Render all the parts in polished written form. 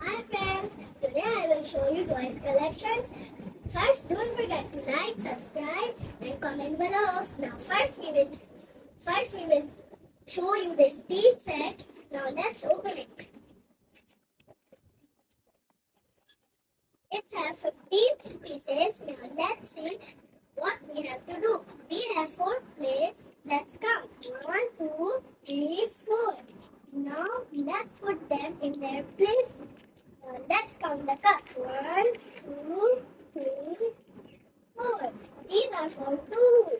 Hi friends, today I will show you toys collections. First, don't forget to like, subscribe and comment below. Now first we will show you this tea set. Now let's open it. It has 15 pieces. Now let's see what we have to do. We have 4 plates. Let's count. 1, 2, 3, 4. Now let's put them in their place. Let's count the cup. 1, 2, 3, 4. These are for 2.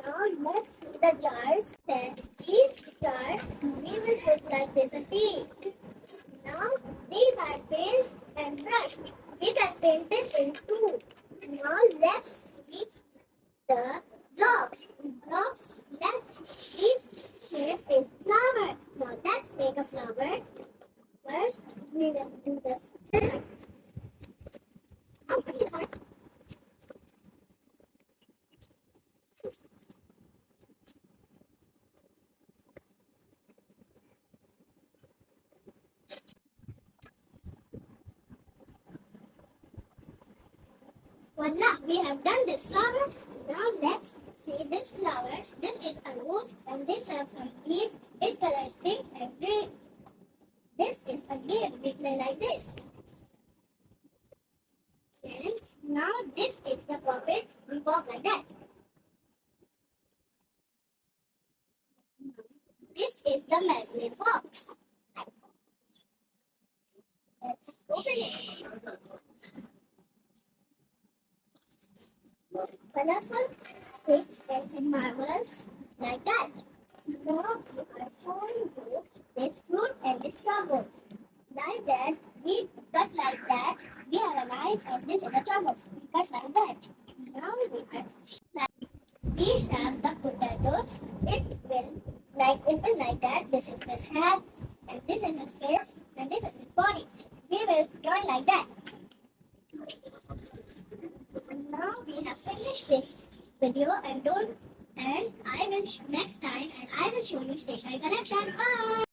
Now let's see the jars. Then each jar we will put like this a tea. Now these are paint and brush. We can paint it in 2. Now let's see the blocks. Let's this shape is flower. Now let's make a flower. First, we will do this. Voila, we have done this flower. Now let's see this flower. This is a rose and this has some leaves. It colors pink and green. This is a game. We play like this. And now this is the puppet. We walk like that. This is the magnet box. Let's open it. Colorful things and marbles like that. Now we are showing you this fruit and this chocolate. Like that, we cut like that. We have a knife and this is a chocolate. We cut like that. Now we have the potato. It will like open like that. This is his head and this is his face and this is his body. We will draw like that. Now we have finished this video and I will next time and I will show you stationery collections. Bye.